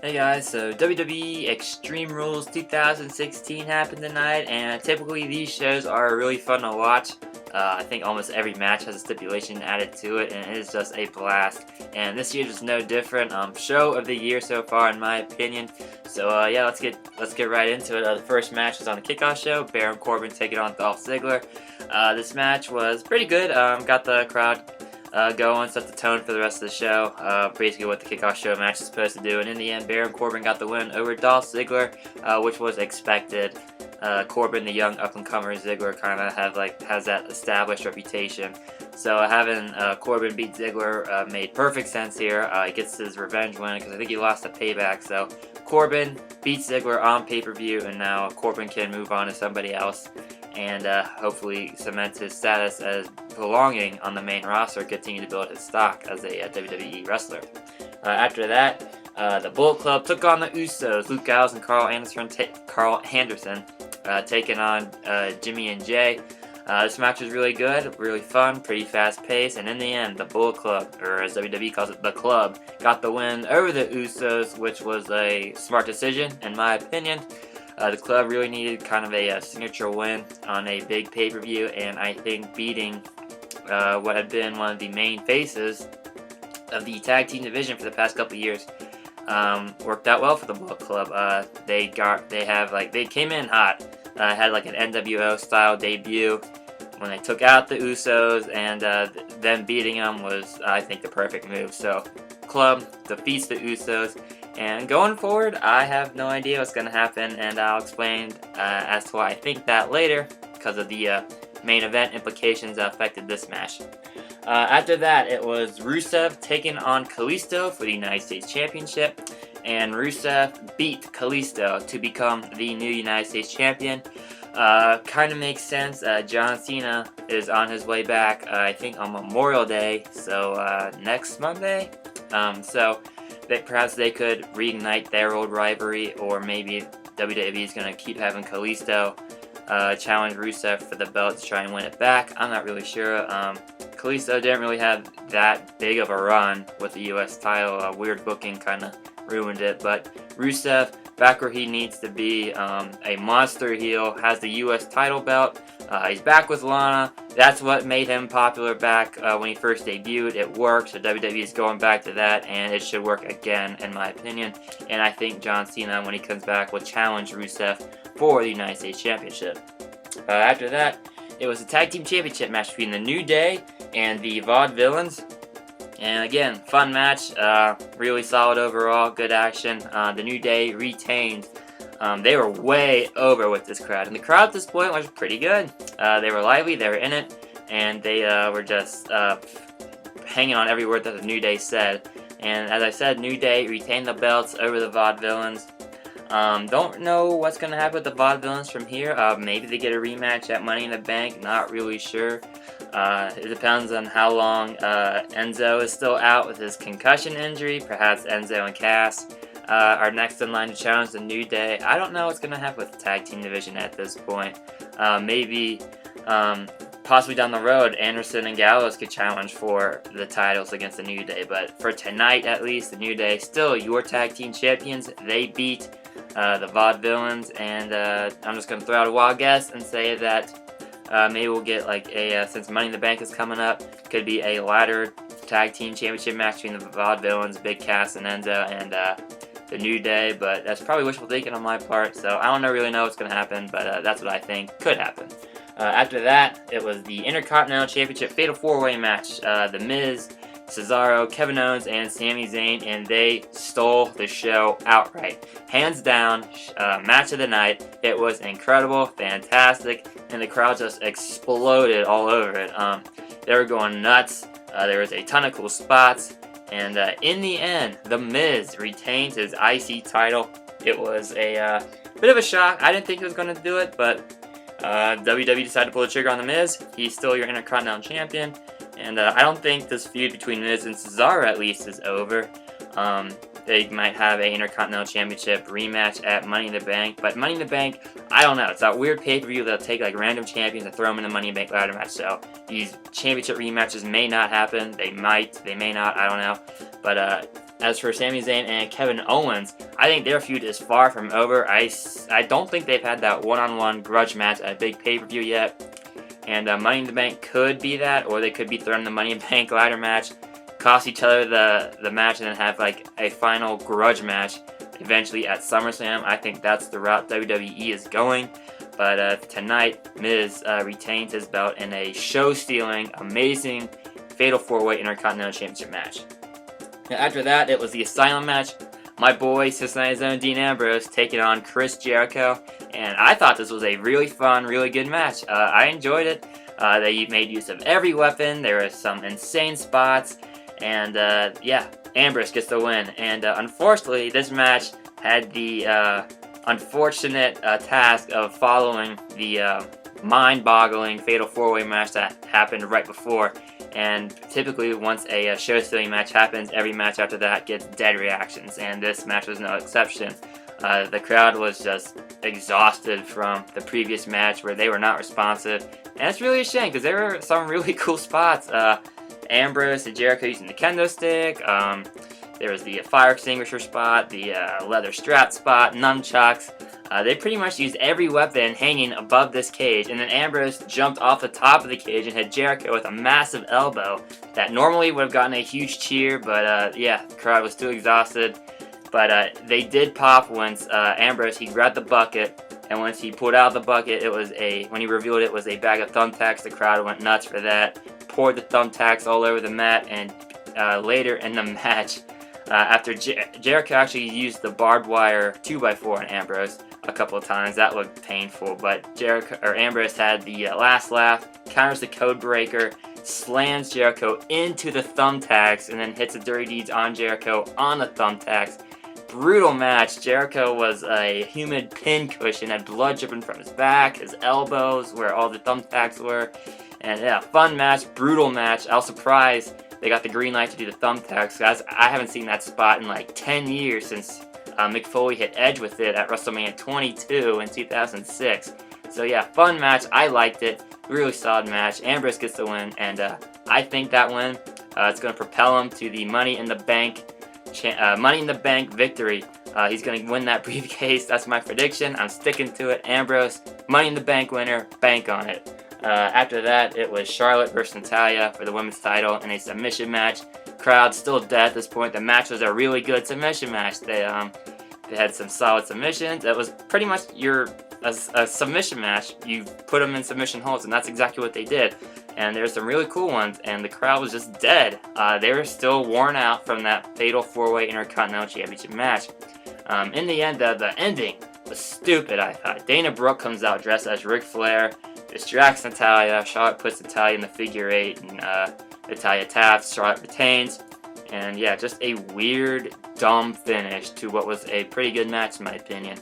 Hey guys, so WWE Extreme Rules 2016 happened tonight, and typically these shows are really fun to watch. I think almost every match has a stipulation added to it, and it is just a blast. And this year is no different. Show of the year so far, in my opinion. So yeah, let's get right into it. The first match was on the kickoff show. Baron Corbin taking on Dolph Ziggler. This match was pretty good. Got the crowd going, set the tone for the rest of the show. Basically what the kickoff show match is supposed to do. And in the end, Baron Corbin got the win over Dolph Ziggler, which was expected. Corbin, the young up-and-comer, Ziggler kind of has that established reputation. So having Corbin beat Ziggler made perfect sense here. He gets his revenge win because I think he lost the Payback. So Corbin beats Ziggler on pay-per-view, and now Corbin can move on to somebody else and hopefully cement his status as belonging on the main roster, continue to build his stock as a WWE wrestler. After that, the Bullet Club took on the Usos. Luke Gallows and Carl Anderson taking on Jimmy and Jay. This match was really good, really fun, pretty fast-paced, and in the end, the Bullet Club, or as WWE calls it, the Club, got the win over the Usos, which was a smart decision, in my opinion. The Club really needed kind of a signature win on a big pay-per-view, and I think beating what had been one of the main faces of the tag team division for the past couple years worked out well for the Bullet Club. They came in hot, had like an NWO style debut when they took out the Usos, and them beating them was, I think, the perfect move. So Club defeats the Usos. And going forward, I have no idea what's going to happen, and I'll explain as to why I think that later, because of the main event implications that affected this match. After that, it was Rusev taking on Kalisto for the United States Championship, and Rusev beat Kalisto to become the new United States Champion. Kind of makes sense. John Cena is on his way back, I think on Memorial Day, so next Monday. That perhaps they could reignite their old rivalry, or maybe WWE is going to keep having Kalisto challenge Rusev for the belt to try and win it back. I'm not really sure. Kalisto didn't really have that big of a run with the U.S. title. Weird booking kind of ruined it, but Rusev, back where he needs to be, a monster heel, has the U.S. title belt. He's back with Lana. That's what made him popular back when he first debuted. It worked, so WWE is going back to that, and it should work again, in my opinion. And I think John Cena, when he comes back, will challenge Rusev for the United States Championship. After that, it was a Tag Team Championship match between the New Day and the Vaudevillians. And again, fun match, really solid overall, good action. The New Day retained. They were way over with this crowd, and the crowd at this point was pretty good. They were lively, they were in it, and they were just hanging on every word that the New Day said. And as I said, New Day retained the belts over the Vaudevillains. Don't know what's going to happen with the Vaudevillains from here. Maybe they get a rematch at Money in the Bank, not really sure. It depends on how long Enzo is still out with his concussion injury. Perhaps Enzo and Cass are next in line to challenge the New Day. I don't know what's going to happen with the tag team division at this point. Maybe, possibly down the road, Anderson and Gallows could challenge for the titles against the New Day. But for tonight, at least, the New Day, still your tag team champions. They beat the Vaudevillains, and I'm just going to throw out a wild guess and say that maybe we'll get like since Money in the Bank is coming up, could be a ladder tag team championship match between the Vaudevillains, Big Cass and Enzo, and the New Day, but that's probably wishful thinking on my part, so I don't really know what's going to happen, but that's what I think could happen. After that, it was the Intercontinental Championship Fatal 4-Way match. The Miz, Cesaro, Kevin Owens, and Sami Zayn, and they stole the show outright. Hands down, match of the night. It was incredible, fantastic, and the crowd just exploded all over it. They were going nuts. There was a ton of cool spots. And in the end, The Miz retains his IC title. It was a bit of a shock. I didn't think he was going to do it, but WWE decided to pull the trigger on The Miz. He's still your Intercontinental Champion. And I don't think this feud between Miz and Cesaro, at least, is over. They might have an Intercontinental Championship rematch at Money in the Bank. But Money in the Bank, I don't know. It's that weird pay-per-view that'll take like random champions and throw them in the Money in the Bank ladder match. So these championship rematches may not happen. They might. They may not. I don't know. But As for Sami Zayn and Kevin Owens, I think their feud is far from over. I don't think they've had that one-on-one grudge match at a big pay-per-view yet. And Money in the Bank could be that, or they could be throwing the Money in the Bank ladder match, cost each other the match, and then have like a final grudge match eventually at SummerSlam. I think that's the route WWE is going. But tonight, Miz retains his belt in a show-stealing, amazing Fatal 4-Way Intercontinental Championship match. Now, after that, it was the Asylum match. My boy, Cincinnati's own Dean Ambrose, taking on Chris Jericho. And I thought this was a really fun, really good match. I enjoyed it. They made use of every weapon. There were some insane spots. And yeah, Ambrose gets the win. And unfortunately, this match had the unfortunate task of following the mind-boggling Fatal 4-Way match that happened right before. And typically, once a show-stealing match happens, every match after that gets dead reactions, and this match was no exception. The crowd was just exhausted from the previous match where they were not responsive, and it's really a shame because there were some really cool spots. Ambrose and Jericho using the kendo stick, there was the fire extinguisher spot, the leather strap spot, nunchucks. They pretty much used every weapon hanging above this cage, and then Ambrose jumped off the top of the cage and hit Jericho with a massive elbow that normally would have gotten a huge cheer, but yeah, the crowd was too exhausted. But they did pop once Ambrose, he grabbed the bucket, and once he pulled out the bucket, when he revealed it was a bag of thumbtacks. The crowd went nuts for that, poured the thumbtacks all over the mat, and later in the match, after Jericho actually used the barbed wire 2x4 on Ambrose a couple of times. That looked painful, but Ambrose had the last laugh, counters the code breaker, slams Jericho into the thumbtacks, and then hits the Dirty Deeds on Jericho on the thumbtacks. Brutal match. Jericho was a humid pin cushion, had blood dripping from his back, his elbows, where all the thumbtacks were. And yeah, fun match, brutal match. I was surprised they got the green light to do the thumbtacks, guys. I haven't seen that spot in like 10 years since Mick Foley hit Edge with it at WrestleMania 22 in 2006. So yeah, fun match. I liked it. Really solid match. Ambrose gets the win, and I think that win it's going to propel him to the Money in the Bank victory. He's going to win that briefcase. That's my prediction. I'm sticking to it. Ambrose, Money in the Bank winner. Bank on it. After that, it was Charlotte versus Natalya for the women's title in a submission match. Crowd still dead at this point. The match was a really good submission match. They had some solid submissions. It was pretty much a submission match. You put them in submission holds, and that's exactly what they did. And there's some really cool ones, and the crowd was just dead. They were still worn out from that Fatal 4-Way Intercontinental Championship match. In the end, the ending was stupid, I thought. Dana Brooke comes out dressed as Ric Flair, distracts Natalya. Charlotte puts Natalya in the figure 8, and Natalya taps. Charlotte retains. And yeah, just a weird, dumb finish to what was a pretty good match in my opinion.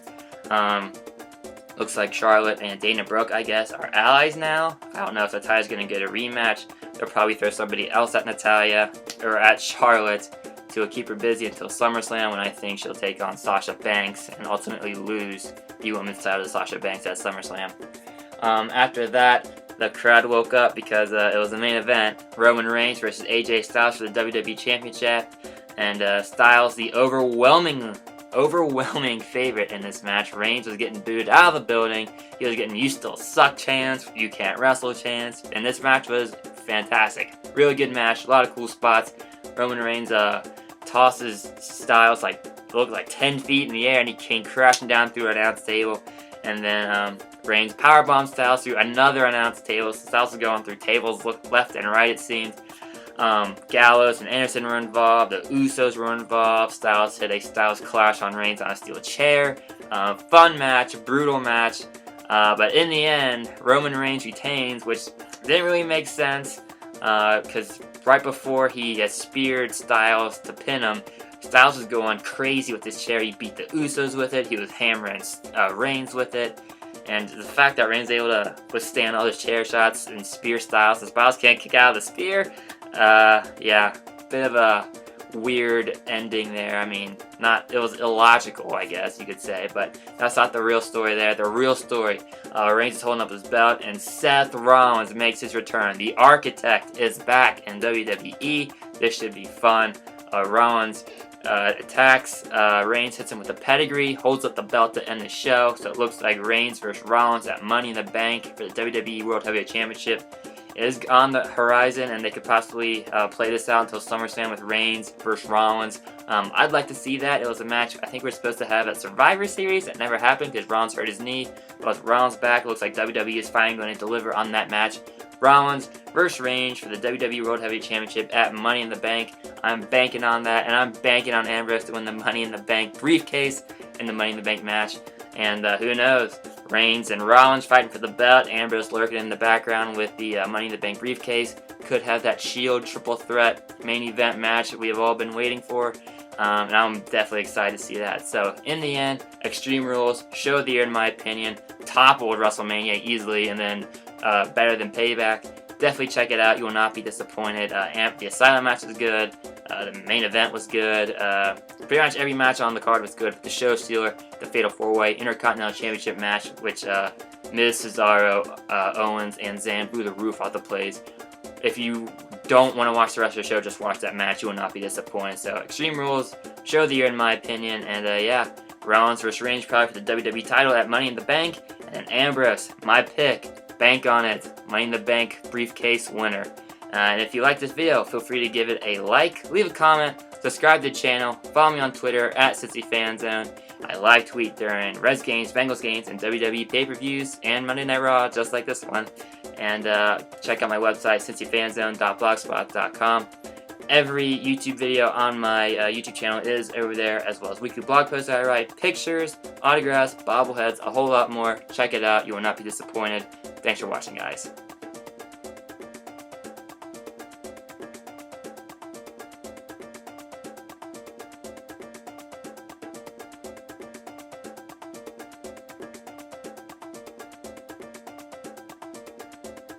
Looks like Charlotte and Dana Brooke, I guess, are allies now. I don't know if Natalya's going to get a rematch. They'll probably throw somebody else at Natalya, or at Charlotte, to keep her busy until SummerSlam, when I think she'll take on Sasha Banks and ultimately lose the women's title to Sasha Banks at SummerSlam. After that, the crowd woke up because it was the main event. Roman Reigns versus AJ Styles for the WWE Championship. And Styles, the overwhelming favorite in this match. Reigns was getting booed out of the building. He was getting "you still suck" chants, "you can't wrestle" chants. And this match was fantastic. Really good match. A lot of cool spots. Roman Reigns tosses Styles looked like 10 feet in the air, and he came crashing down through an announce table. And then Reigns powerbombed Styles through another announce table. Styles was going through tables left and right, it seemed. Gallows and Anderson were involved. The Usos were involved. Styles hit a Styles Clash on Reigns on a steel chair. Fun match, brutal match. But in the end, Roman Reigns retains, which didn't really make sense. Because right before he had speared Styles to pin him, Styles was going crazy with his chair. He beat the Usos with it. He was hammering Reigns with it. And the fact that Reigns was able to withstand all those chair shots and spear Styles, and Styles can't kick out of the spear, yeah, bit of a weird ending there. I mean, it was illogical, I guess you could say, but that's not the real story there. The real story, Reigns is holding up his belt, and Seth Rollins makes his return. The Architect is back in WWE. This should be fun. Rollins attacks Reigns, hits him with a pedigree, holds up the belt to end the show. So it looks like Reigns versus Rollins at Money in the Bank for the WWE World Heavyweight Championship is on the horizon, and they could possibly play this out until SummerSlam with Reigns versus Rollins. I'd like to see that. It was a match I think we're supposed to have at Survivor Series. That never happened because Rollins hurt his knee. But with Rollins back, it looks like WWE is finally going to deliver on that match. Rollins versus Reigns for the WWE World Heavyweight Championship at Money in the Bank. I'm banking on that, and I'm banking on Ambrose to win the Money in the Bank briefcase in the Money in the Bank match. And who knows? Reigns and Rollins fighting for the belt. Ambrose lurking in the background with the Money in the Bank briefcase. Could have that Shield triple threat main event match that we have all been waiting for. And I'm definitely excited to see that. So, in the end, Extreme Rules, show of the year in my opinion. Toppled WrestleMania easily, and then better than Payback. Definitely check it out. You will not be disappointed. The Asylum match was good. The main event was good. Pretty much every match on the card was good. The show stealer, the Fatal 4-Way Intercontinental Championship match, which Miz, Cesaro, Owens, and Zayn blew the roof off the place. If you don't want to watch the rest of the show, just watch that match. You will not be disappointed. So, Extreme Rules, show of the year in my opinion. And yeah, Rollins versus Reigns probably for the WWE title at Money in the Bank. And Ambrose, my pick. Bank on it. Money in the Bank briefcase winner. And if you like this video, feel free to give it a like, leave a comment, subscribe to the channel, follow me on Twitter at Cincy Fan Zone. I live tweet during Reds games, Bengals games, and WWE pay-per-views, and Monday Night Raw, just like this one. And check out my website, cincyfanzone.blogspot.com. Every YouTube video on my YouTube channel is over there, as well as weekly blog posts I write, pictures, autographs, bobbleheads, a whole lot more. Check it out. You will not be disappointed. Thanks for watching, guys.